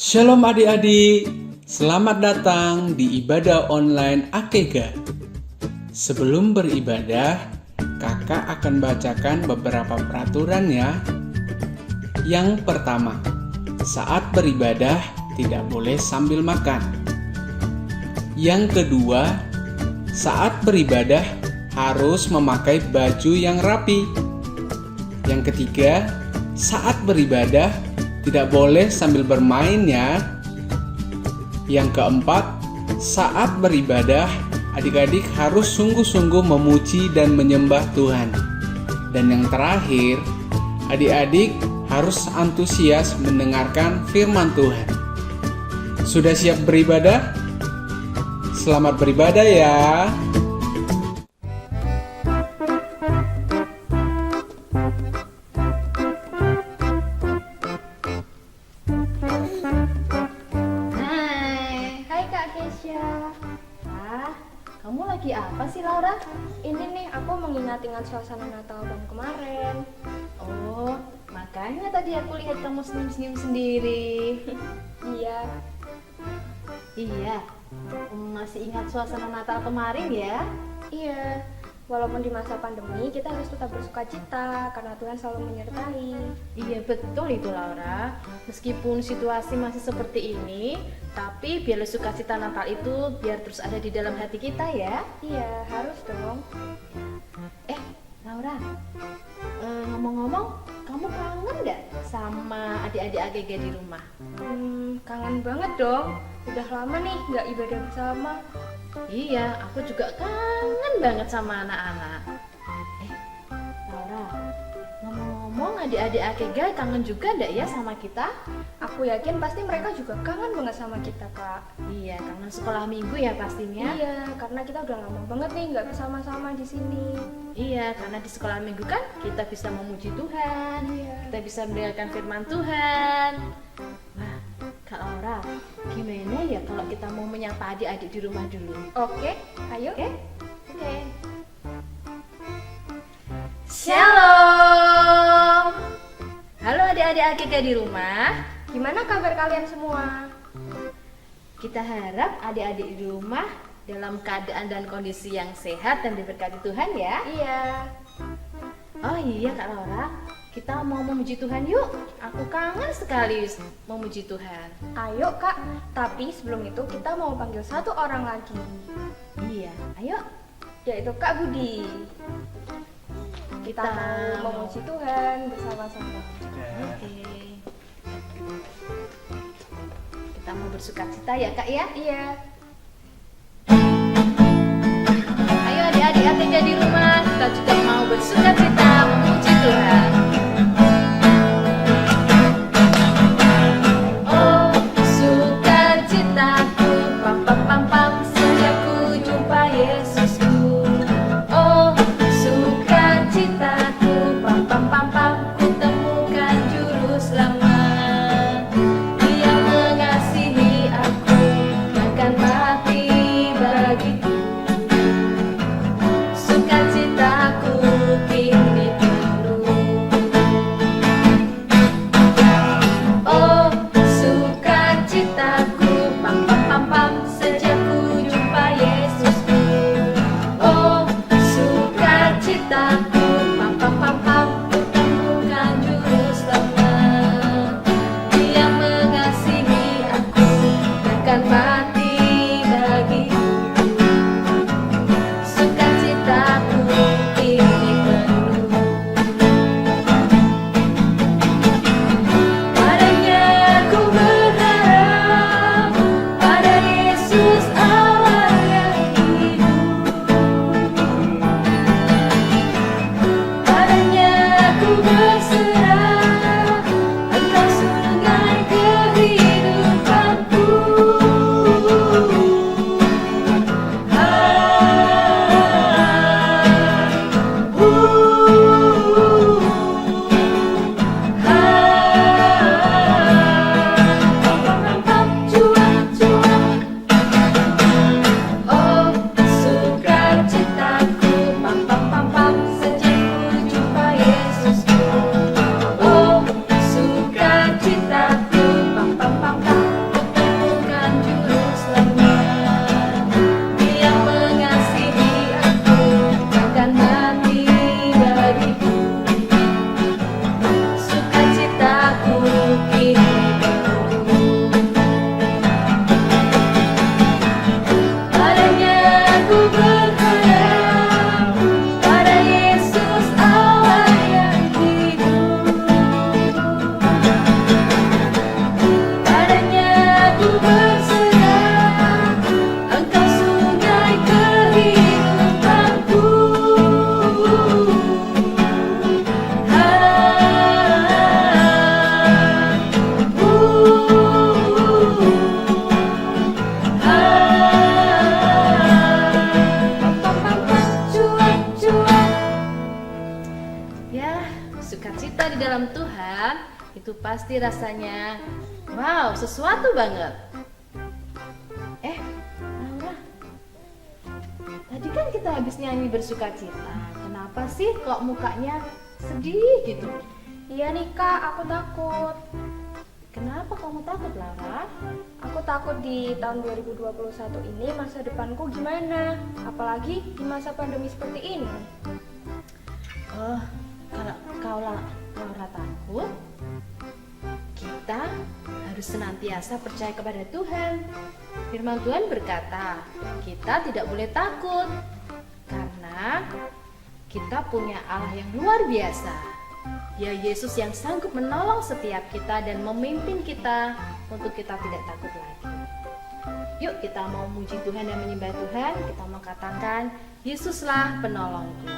Shalom adik-adik, selamat datang di ibadah online Akega. Sebelum beribadah, kakak akan bacakan beberapa peraturan ya. Yang pertama, saat beribadah tidak boleh sambil makan. Yang kedua, saat beribadah harus memakai baju yang rapi. Yang ketiga, saat beribadah tidak boleh sambil bermain ya. Yang keempat, saat beribadah adik-adik harus sungguh-sungguh memuji dan menyembah Tuhan. Dan yang terakhir, adik-adik harus antusias mendengarkan firman Tuhan. Sudah siap beribadah? Selamat beribadah ya. Hai Kak Kesha. Kamu lagi apa sih Laura? Ini nih aku mengingat-ingat suasana Natal tahun kemarin. Oh, makanya tadi aku lihat kamu senyum-senyum sendiri. Iya, Iya, masih ingat suasana Natal kemarin ya? iya. Walaupun di masa pandemi kita harus tetap bersuka cita karena Tuhan selalu menyertai. Iya betul itu Laura. Meskipun situasi masih seperti ini, tapi biar sukacita Natal itu biar terus ada di dalam hati kita ya. Iya, harus dong. Laura, ngomong-ngomong, kamu kangen nggak sama adik-adik AGG di rumah? Kangen banget dong. Udah lama nih nggak ibadah bersama. Iya, aku juga kangen banget sama anak-anak. Laura, ngomong-ngomong adik-adik AGG kangen juga nggak ya sama kita? Aku yakin pasti mereka juga kangen banget sama kita, Kak. Iya, kangen sekolah minggu ya pastinya. Iya, karena kita udah lama banget nih nggak bersama-sama di sini. Iya, karena di sekolah minggu kan kita bisa memuji Tuhan, Iya. kita bisa mendengarkan firman Tuhan. Wah, Kak Laura, gimana ya kalau kita mau menyapa adik-adik di rumah dulu? Oke, ayo. Oke? Oke. Shalom. Halo adik-adik AGG di rumah. Gimana kabar kalian semua? Kita harap adik-adik di rumah dalam keadaan dan kondisi yang sehat dan diberkati Tuhan ya. Iya. Oh iya Kak Laura, kita mau memuji Tuhan yuk. Aku kangen sekali memuji Tuhan. Ayo Kak, tapi sebelum itu kita mau panggil satu orang lagi, Iya, ayo. yaitu Kak Budi. Kita mau memuji Tuhan bersama-sama. Oke. Kita mau bersukacita ya Kak ya. Iya. Ayo adik-adik ATG di rumah, kita juga mau bersukacita memuji Tuhan. Oh, sukacitaku, pam pam pam pam, setiap ku jumpa Yesusku. Oh, sukacitaku, pam pam pam pam, ku temukan juru selamat. Dia mengasihi aku, akan mati bagiku. Sukacitaku kini penuh. pasti rasanya wow, sesuatu banget. Laura, tadi kan kita habis nyanyi bersukacita. Kenapa sih kok mukanya sedih gitu? Iya nih Kak, aku takut. Kenapa kamu takut, Laura? Aku takut di tahun 2021 ini masa depanku gimana? Apalagi di masa pandemi seperti ini. Oh, kalau Laura takut, kita harus senantiasa percaya kepada Tuhan. Firman Tuhan berkata, kita tidak boleh takut karena kita punya Allah yang luar biasa. Dia Yesus yang sanggup menolong setiap kita dan memimpin kita untuk kita tidak takut lagi. Yuk kita mau muji Tuhan dan menyembah Tuhan. Kita mau katakan, Yesuslah penolongku.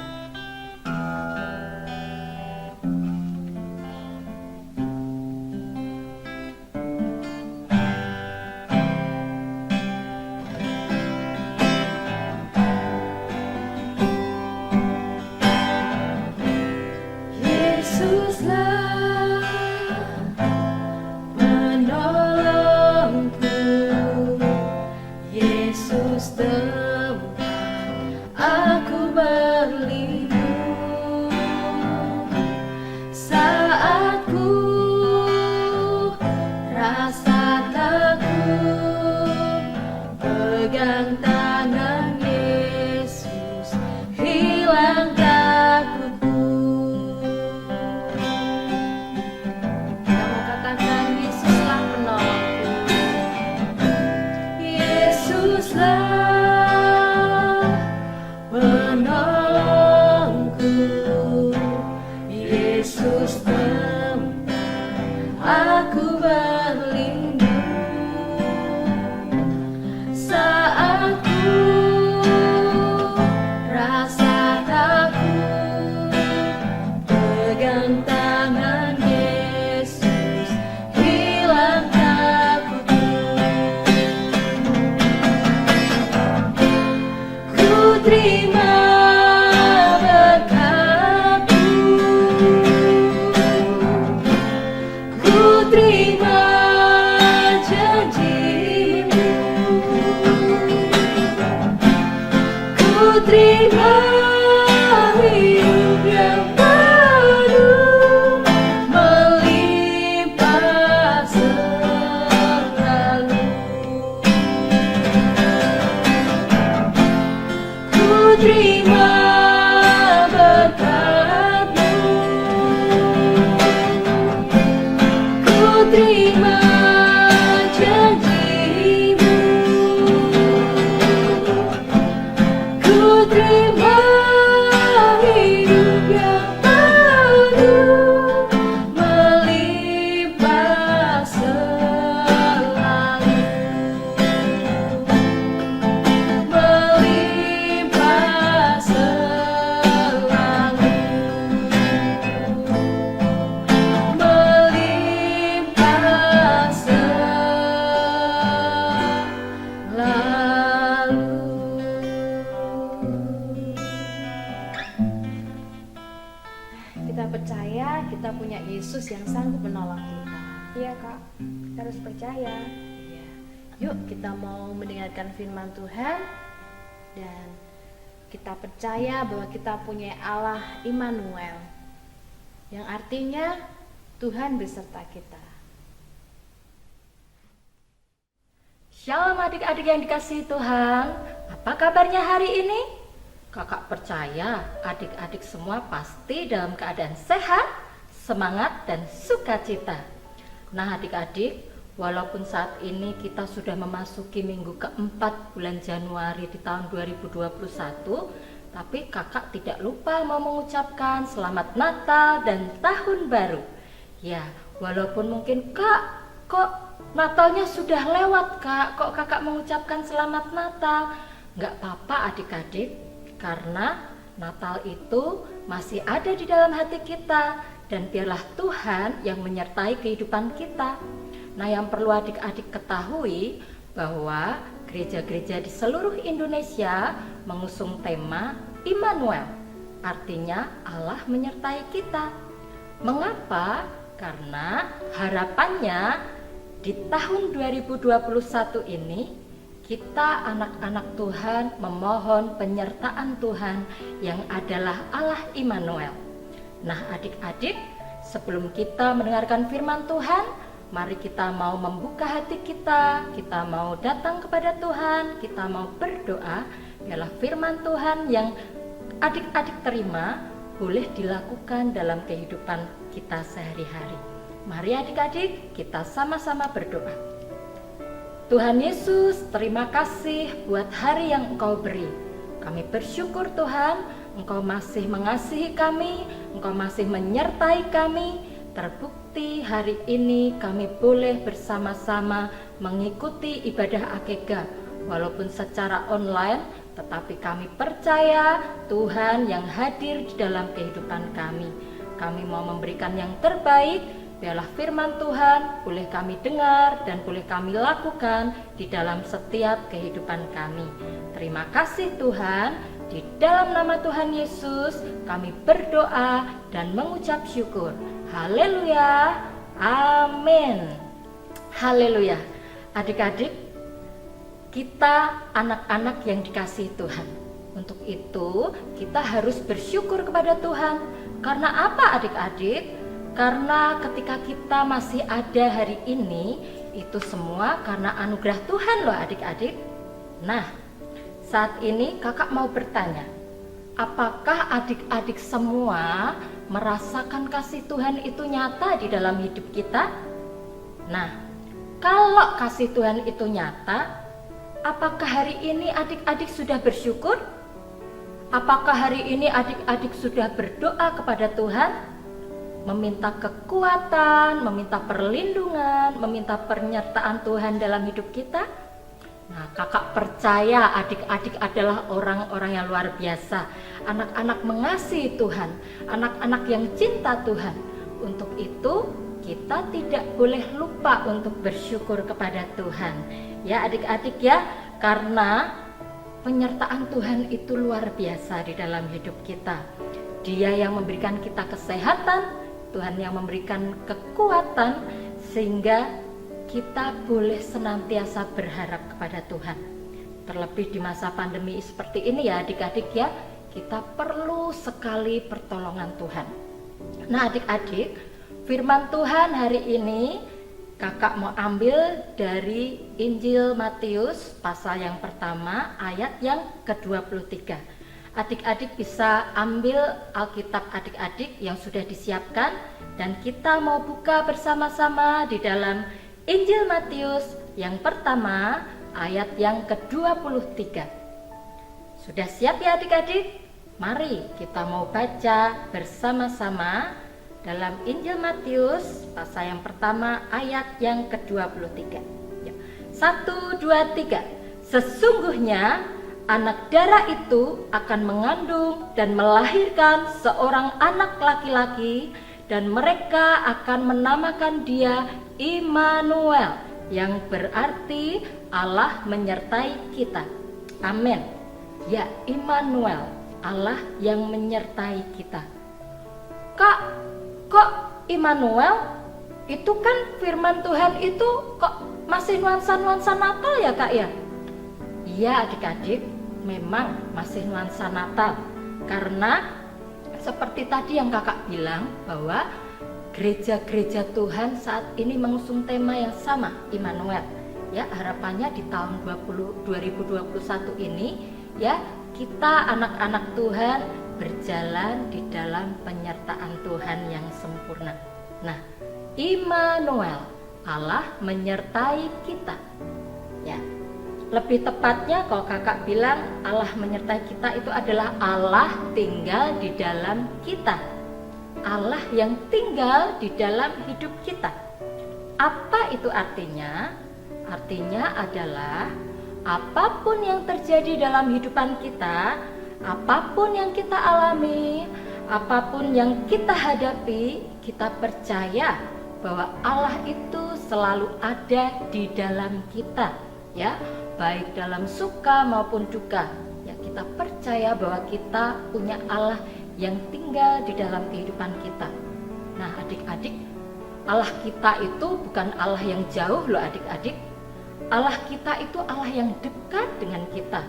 Kita percaya kita punya Yesus yang sanggup menolong kita. Iya Kak, kita harus percaya. Iya. Yuk kita mau mendengarkan firman Tuhan dan kita percaya bahwa kita punya Allah Immanuel, yang artinya Tuhan beserta kita. Shalom adik-adik yang dikasihi Tuhan, apa kabarnya hari ini? Kakak percaya adik-adik semua pasti dalam keadaan sehat, semangat, dan sukacita. Nah adik-adik, walaupun saat ini kita sudah memasuki minggu keempat bulan Januari di tahun 2021, tapi kakak tidak lupa mau mengucapkan selamat Natal dan Tahun Baru. Ya, walaupun mungkin kok Natalnya sudah lewat kak, kok kakak mengucapkan selamat Natal? Nggak apa-apa adik-adik, karena Natal itu masih ada di dalam hati kita dan biarlah Tuhan yang menyertai kehidupan kita. Nah yang perlu adik-adik ketahui bahwa gereja-gereja di seluruh Indonesia mengusung tema Immanuel, artinya Allah menyertai kita. Mengapa karena harapannya di tahun 2021 ini kita anak-anak Tuhan memohon penyertaan Tuhan yang adalah Allah Immanuel. Nah adik-adik, sebelum kita mendengarkan firman Tuhan, mari kita mau membuka hati kita mau datang kepada Tuhan, kita mau berdoa, biarlah firman Tuhan yang adik-adik terima boleh dilakukan dalam kehidupan kita sehari-hari. Mari adik-adik, kita sama-sama berdoa. Tuhan Yesus, terima kasih buat hari yang Engkau beri. Kami bersyukur Tuhan, Engkau masih mengasihi kami, Engkau masih menyertai kami. Terbukti hari ini kami boleh bersama-sama mengikuti ibadah akikah, walaupun secara online, tetapi kami percaya Tuhan yang hadir di dalam kehidupan kami. Kami mau memberikan yang terbaik. Biarlah firman Tuhan boleh kami dengar dan boleh kami lakukan di dalam setiap kehidupan kami. Terima kasih Tuhan, di dalam nama Tuhan Yesus kami berdoa dan mengucap syukur. Haleluya, amin. Haleluya. Adik-adik, kita anak-anak yang dikasihi Tuhan. Untuk itu kita harus bersyukur kepada Tuhan. Karena apa adik-adik? Karena ketika kita masih ada hari ini, itu semua karena anugerah Tuhan loh adik-adik. Nah, saat ini kakak mau bertanya, apakah adik-adik semua merasakan kasih Tuhan itu nyata di dalam hidup kita? Nah, kalau kasih Tuhan itu nyata, apakah hari ini adik-adik sudah bersyukur? Apakah hari ini adik-adik sudah berdoa kepada Tuhan? Meminta kekuatan, meminta perlindungan, meminta penyertaan Tuhan dalam hidup kita. Nah, kakak percaya adik-adik adalah orang-orang yang luar biasa. Anak-anak mengasihi Tuhan, anak-anak yang cinta Tuhan. Untuk itu, kita tidak boleh lupa untuk bersyukur kepada Tuhan. Ya adik-adik ya, karena penyertaan Tuhan itu luar biasa di dalam hidup kita. Dia yang memberikan kita kesehatan, Tuhan yang memberikan kekuatan sehingga kita boleh senantiasa berharap kepada Tuhan. Terlebih di masa pandemi seperti ini ya adik-adik ya, kita perlu sekali pertolongan Tuhan. Nah adik-adik, firman Tuhan hari ini kakak mau ambil dari Injil Matius pasal yang pertama ayat yang ke-23. Adik-adik bisa ambil Alkitab adik-adik yang sudah disiapkan dan kita mau buka bersama-sama di dalam Injil Matius yang pertama ayat yang ke-23. Sudah siap ya adik-adik? Mari kita mau baca bersama-sama dalam Injil Matius pasal yang pertama ayat yang ke-23. 1, 2, 3. Sesungguhnya anak darah itu akan mengandung dan melahirkan seorang anak laki-laki, dan mereka akan menamakan dia Immanuel, yang berarti Allah menyertai kita. Amin. Ya, Immanuel, Allah yang menyertai kita. Kak, kok Immanuel? Itu kan firman Tuhan itu kok masih nuansa-nuansa Natal ya Kak ya? Iya adik-adik, memang masih nuansa Natal. Karena seperti tadi yang kakak bilang bahwa gereja-gereja Tuhan saat ini mengusung tema yang sama, Immanuel. Ya, harapannya di tahun 2021 ini ya, kita anak-anak Tuhan berjalan di dalam penyertaan Tuhan yang sempurna. Nah, Immanuel, Allah menyertai kita. Ya. Lebih tepatnya kalau kakak bilang Allah menyertai kita itu adalah Allah tinggal di dalam kita. Allah yang tinggal di dalam hidup kita. Apa itu artinya? Artinya adalah apapun yang terjadi dalam hidupan kita, apapun yang kita alami, apapun yang kita hadapi, kita percaya bahwa Allah itu selalu ada di dalam kita, ya. Baik dalam suka maupun duka, ya kita percaya bahwa kita punya Allah yang tinggal di dalam kehidupan kita. Nah adik-adik, Allah kita itu bukan Allah yang jauh loh adik-adik. Allah kita itu Allah yang dekat dengan kita.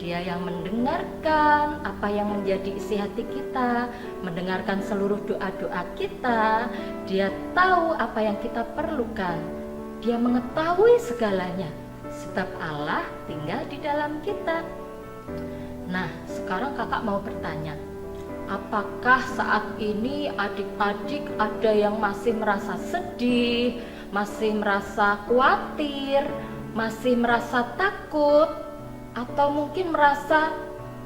Dia yang mendengarkan apa yang menjadi isi hati kita, mendengarkan seluruh doa-doa kita. Dia tahu apa yang kita perlukan. Dia mengetahui segalanya, sebab Allah tinggal di dalam kita. Nah, sekarang kakak mau bertanya, apakah saat ini adik-adik ada yang masih merasa sedih, masih merasa khawatir, masih merasa takut, atau mungkin merasa,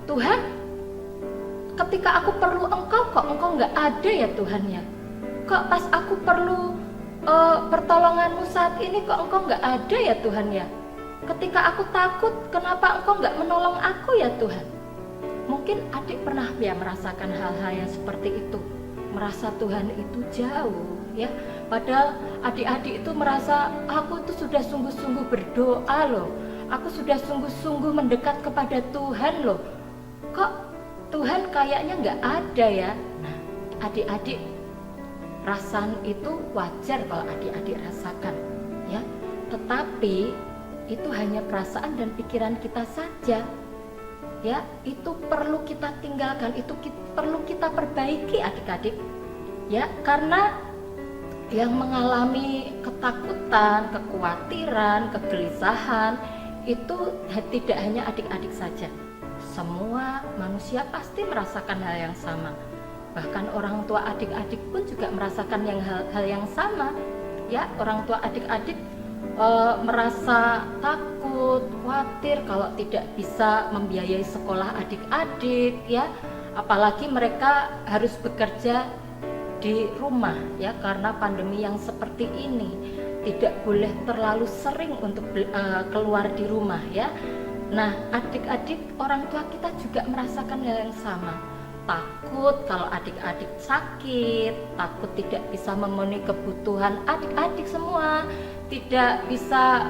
Tuhan, ketika aku perlu Engkau kok Engkau nggak ada ya Tuhan ya? Kok pas aku perlu pertolonganmu saat ini kok Engkau nggak ada ya Tuhan ya? Ketika aku takut, kenapa Engkau nggak menolong aku ya Tuhan? Mungkin adik pernah ya merasakan hal-hal yang seperti itu, merasa Tuhan itu jauh ya. Padahal adik-adik itu merasa aku itu sudah sungguh-sungguh berdoa loh, aku sudah sungguh-sungguh mendekat kepada Tuhan loh. Kok Tuhan kayaknya nggak ada ya? Nah, adik-adik, perasaan itu wajar kalau adik-adik rasakan ya. Tetapi itu hanya perasaan dan pikiran kita saja. Ya, itu perlu kita tinggalkan, itu perlu kita perbaiki adik-adik. Ya, karena yang mengalami ketakutan, kekhawatiran, kegelisahan itu tidak hanya adik-adik saja. Semua manusia pasti merasakan hal yang sama. Bahkan orang tua adik-adik pun juga merasakan hal yang sama. Ya, orang tua adik-adik merasa takut, khawatir kalau tidak bisa membiayai sekolah adik-adik ya, apalagi mereka harus bekerja di rumah ya, karena pandemi yang seperti ini tidak boleh terlalu sering untuk keluar di rumah ya. Nah, adik-adik, orang tua kita juga merasakan hal yang sama. Takut kalau adik-adik sakit, takut tidak bisa memenuhi kebutuhan adik-adik semua, tidak bisa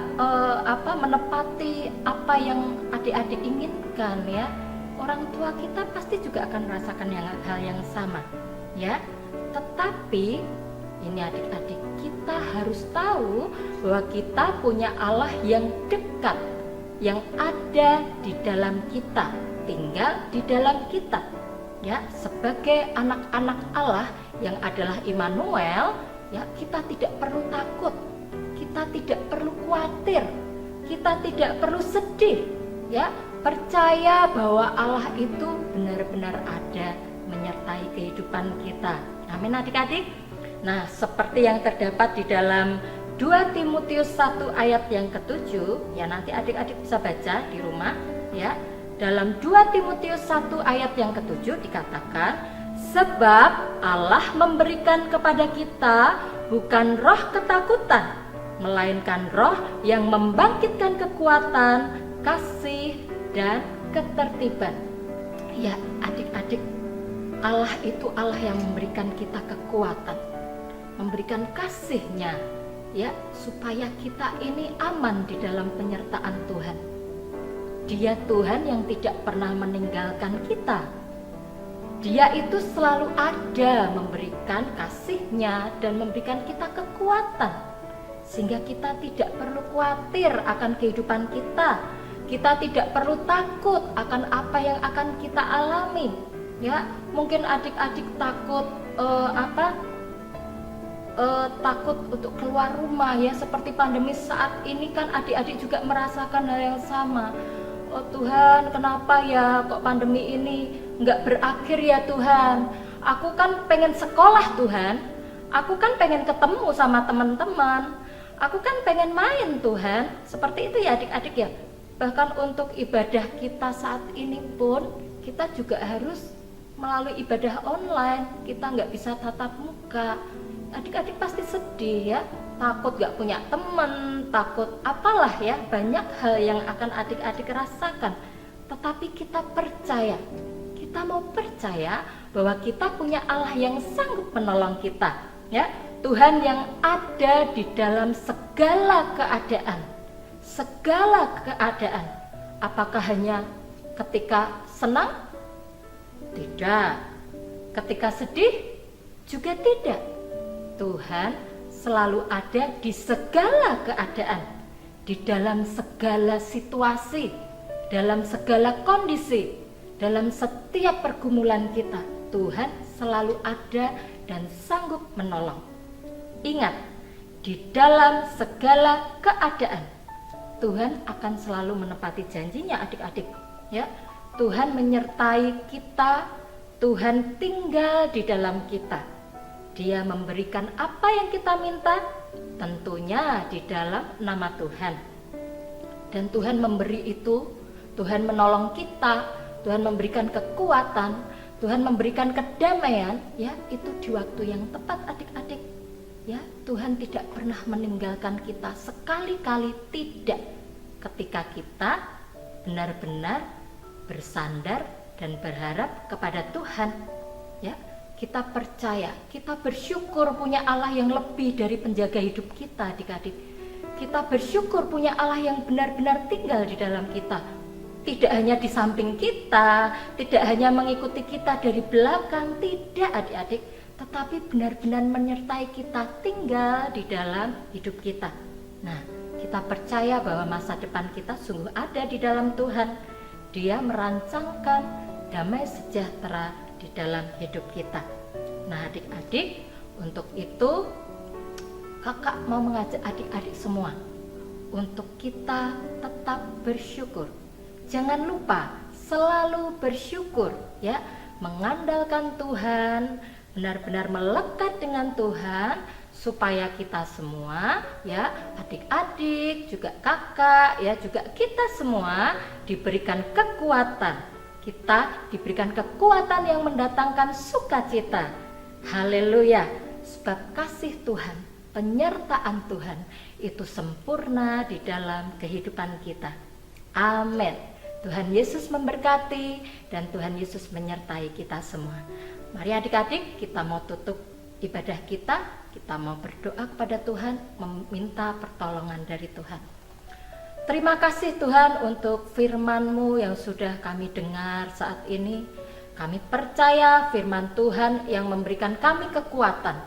menepati apa yang adik-adik inginkan ya. Orang tua kita pasti juga akan merasakan hal yang sama ya. Tetapi ini adik-adik, kita harus tahu bahwa kita punya Allah yang dekat, yang ada di dalam kita, tinggal di dalam kita. Ya, sebagai anak-anak Allah yang adalah Immanuel, ya kita tidak perlu takut, kita tidak perlu khawatir, kita tidak perlu sedih. Ya, percaya bahwa Allah itu benar-benar ada menyertai kehidupan kita. Amin adik-adik. Nah, seperti yang terdapat di dalam 2 Timotius 1 ayat yang ke-7, ya nanti adik-adik bisa baca di rumah ya. Dalam 2 Timotius 1 ayat yang ke-7 dikatakan, sebab Allah memberikan kepada kita bukan roh ketakutan, melainkan roh yang membangkitkan kekuatan, kasih, dan ketertiban. Ya adik-adik, Allah itu Allah yang memberikan kita kekuatan, memberikan kasih-Nya ya, supaya kita ini aman di dalam penyertaan Tuhan. Dia Tuhan yang tidak pernah meninggalkan kita. Dia itu selalu ada memberikan kasih-Nya dan memberikan kita kekuatan, sehingga kita tidak perlu khawatir akan kehidupan kita. Kita tidak perlu takut akan apa yang akan kita alami. Ya, mungkin adik-adik takut takut untuk keluar rumah ya, seperti pandemi saat ini kan adik-adik juga merasakan hal yang sama. Oh Tuhan, kenapa ya kok pandemi ini nggak berakhir ya Tuhan? Aku kan pengen sekolah Tuhan, aku kan pengen ketemu sama teman-teman, aku kan pengen main Tuhan. Seperti itu ya adik-adik ya. Bahkan untuk ibadah kita saat ini pun kita juga harus melalui ibadah online, kita nggak bisa tatap muka. Adik-adik pasti sedih ya, takut gak punya teman, takut apalah ya, banyak hal yang akan adik-adik rasakan. Tetapi kita percaya, kita mau percaya bahwa kita punya Allah yang sanggup menolong kita ya, Tuhan yang ada di dalam segala keadaan. Segala keadaan. Apakah hanya ketika senang? Tidak. Ketika sedih? Juga tidak. Tuhan selalu ada di segala keadaan, di dalam segala situasi, dalam segala kondisi, dalam setiap pergumulan kita. Tuhan selalu ada dan sanggup menolong. Ingat, di dalam segala keadaan Tuhan akan selalu menepati janjinya adik-adik, ya. Tuhan menyertai kita, Tuhan tinggal di dalam kita. Dia memberikan apa yang kita minta, tentunya di dalam nama Tuhan. Dan Tuhan memberi itu, Tuhan menolong kita, Tuhan memberikan kekuatan, Tuhan memberikan kedamaian, ya, itu di waktu yang tepat adik-adik. Ya, Tuhan tidak pernah meninggalkan kita, sekali-kali tidak, ketika kita benar-benar bersandar dan berharap kepada Tuhan. Ya, kita percaya, kita bersyukur punya Allah yang lebih dari penjaga hidup kita, adik-adik. Kita bersyukur punya Allah yang benar-benar tinggal di dalam kita. Tidak hanya di samping kita, tidak hanya mengikuti kita dari belakang, tidak adik-adik, tetapi benar-benar menyertai kita, tinggal di dalam hidup kita. Nah, kita percaya bahwa masa depan kita sungguh ada di dalam Tuhan. Dia merancangkan damai sejahtera di dalam hidup kita. Nah, adik-adik, untuk itu kakak mau mengajak adik-adik semua untuk kita tetap bersyukur. Jangan lupa selalu bersyukur, ya, mengandalkan Tuhan, benar-benar melekat dengan Tuhan, supaya kita semua, ya, adik-adik, juga kakak, ya, juga kita semua diberikan kekuatan. Kita diberikan kekuatan yang mendatangkan sukacita. Haleluya. Sebab kasih Tuhan, penyertaan Tuhan itu sempurna di dalam kehidupan kita. Amin. Tuhan Yesus memberkati dan Tuhan Yesus menyertai kita semua. Mari adik-adik, kita mau tutup ibadah kita mau berdoa kepada Tuhan, meminta pertolongan dari Tuhan. Terima kasih Tuhan untuk firman-Mu yang sudah kami dengar saat ini. Kami percaya firman Tuhan yang memberikan kami kekuatan.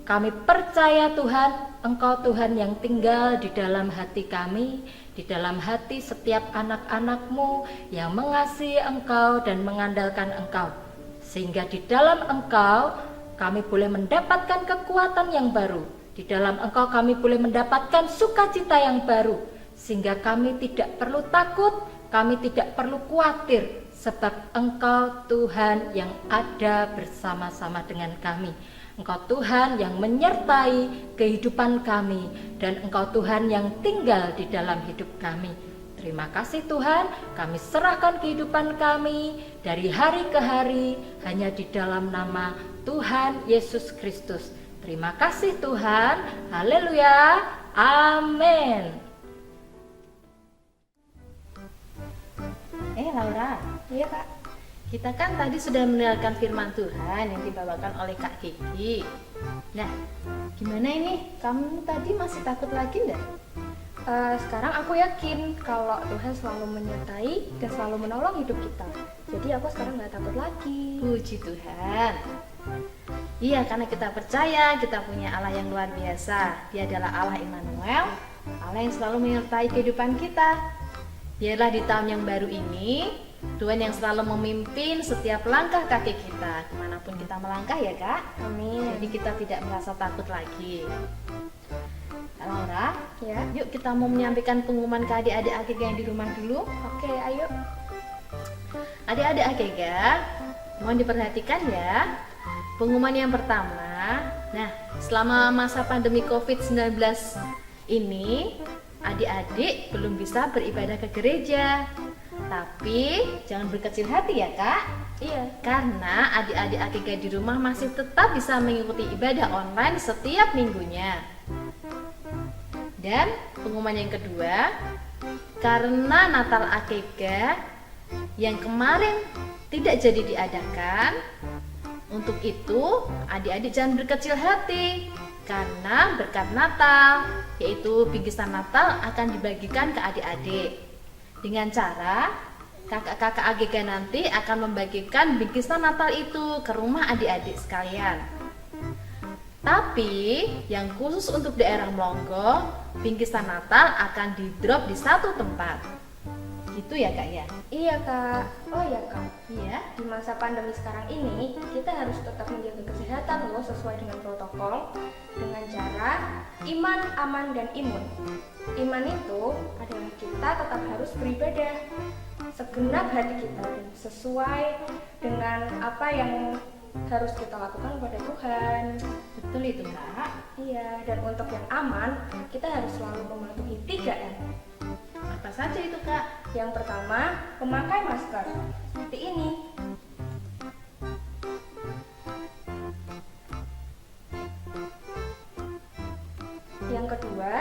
Kami percaya Tuhan, Engkau Tuhan yang tinggal di dalam hati kami, di dalam hati setiap anak-anak-Mu yang mengasihi Engkau dan mengandalkan Engkau. Sehingga di dalam Engkau kami boleh mendapatkan kekuatan yang baru. Di dalam Engkau kami boleh mendapatkan sukacita yang baru. Sehingga kami tidak perlu takut, kami tidak perlu khawatir. Sebab Engkau Tuhan yang ada bersama-sama dengan kami. Engkau Tuhan yang menyertai kehidupan kami. Dan Engkau Tuhan yang tinggal di dalam hidup kami. Terima kasih Tuhan, kami serahkan kehidupan kami dari hari ke hari hanya di dalam nama Tuhan Yesus Kristus. Terima kasih Tuhan. Haleluya. Amin. Laura, Iya Kak. kita kan tadi sudah mendengarkan firman Tuhan yang dibawakan oleh Kak Kiki. Nah, gimana ini? Kamu tadi masih takut lagi enggak? Sekarang aku yakin kalau Tuhan selalu menyertai dan selalu menolong hidup kita. Jadi aku sekarang nggak takut lagi. Puji Tuhan. Iya, karena kita percaya kita punya Allah yang luar biasa. Dia adalah Allah Immanuel, Allah yang selalu menyertai kehidupan kita. Biarlah di tahun yang baru ini, Tuhan yang selalu memimpin setiap langkah kaki kita, kemanapun kita melangkah ya Kak. Amin. Jadi kita tidak merasa takut lagi. Laura, Ya. yuk kita mau menyampaikan pengumuman ke adik-adik Akega yang di rumah dulu. Oke, ayo. Adik-adik Akega, mohon diperhatikan ya. Pengumuman yang pertama, nah selama masa pandemi COVID-19 ini, adik-adik belum bisa beribadah ke gereja. Tapi jangan berkecil hati ya Kak. Iya. Karena adik-adik Akega di rumah masih tetap bisa mengikuti ibadah online setiap minggunya. Dan pengumuman yang kedua, karena Natal Akega yang kemarin tidak jadi diadakan, untuk itu adik-adik jangan berkecil hati, karena berkat Natal, yaitu bingkisan Natal akan dibagikan ke adik-adik. Dengan cara kakak-kakak Akega nanti akan membagikan bingkisan Natal itu ke rumah adik-adik sekalian. Tapi yang khusus untuk daerah Melongo, bingkisan Natal akan di-drop di satu tempat. Gitu ya Kak ya? Iya Kak. Oh ya Kak, Iya. di masa pandemi sekarang ini kita harus tetap menjaga kesehatan loh sesuai dengan protokol dengan cara iman, aman, dan imun. Iman itu adalah kita tetap harus beribadah segenap hati kita dan sesuai dengan apa yang harus kita lakukan kepada Tuhan. Betul itu Kak. Iya, dan untuk yang aman, kita harus selalu mematuhi 3M. Apa saja itu Kak? Yang pertama, memakai masker. Seperti ini. Yang kedua,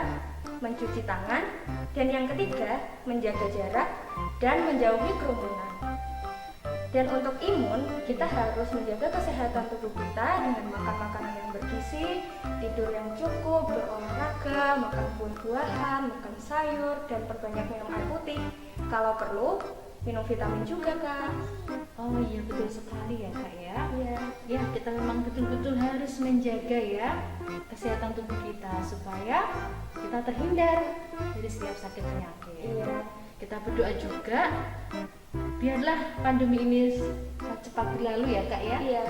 mencuci tangan. Dan yang ketiga, menjaga jarak dan menjauhi kerumunan. Dan untuk imun, kita harus menjaga kesehatan tubuh kita dengan makan makanan yang bergizi, tidur yang cukup, berolahraga, makan buah-buahan, makan sayur, dan perbanyak minum air putih. Kalau perlu, minum vitamin juga, Kak. Oh iya betul sekali ya Kak ya. Iya. Ya kita memang betul-betul harus menjaga ya kesehatan tubuh kita supaya kita terhindar dari setiap sakit penyakit. Iya. Kita berdoa juga biarlah pandemi ini cepat berlalu ya Kak ya. Iya.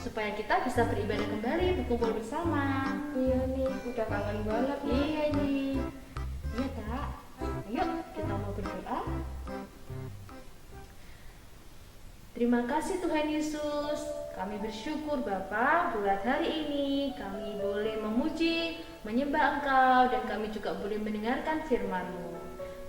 Supaya kita bisa beribadah kembali, berkumpul bersama. Iya nih, udah kangen banget nih. Iya nih. Iya Kak. Ayo kita mau berdoa. Terima kasih Tuhan Yesus. Kami bersyukur Bapa buat hari ini kami boleh memuji, menyembah Engkau dan kami juga boleh mendengarkan firman-Mu.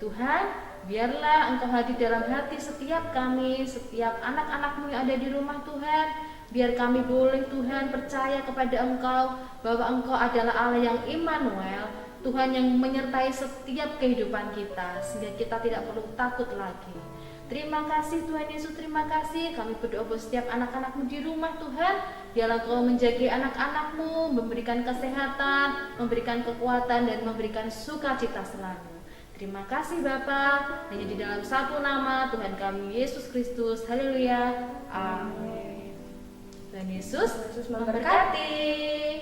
Tuhan, biarlah Engkau hadir dalam hati setiap kami, setiap anak-anak-Mu yang ada di rumah Tuhan. Biar kami boleh Tuhan percaya kepada Engkau bahwa Engkau adalah Allah yang Immanuel, Tuhan yang menyertai setiap kehidupan kita sehingga kita tidak perlu takut lagi. Terima kasih Tuhan Yesus, terima kasih. Kami berdoa buat setiap anak-anak-Mu di rumah Tuhan. Biarlah Kau menjaga anak-anak-Mu, memberikan kesehatan, memberikan kekuatan dan memberikan sukacita selalu. Terima kasih Bapa. Hanya di dalam satu nama Tuhan kami Yesus Kristus. Haleluya. Amin. Tuhan Yesus Yesus memberkati. memberkati.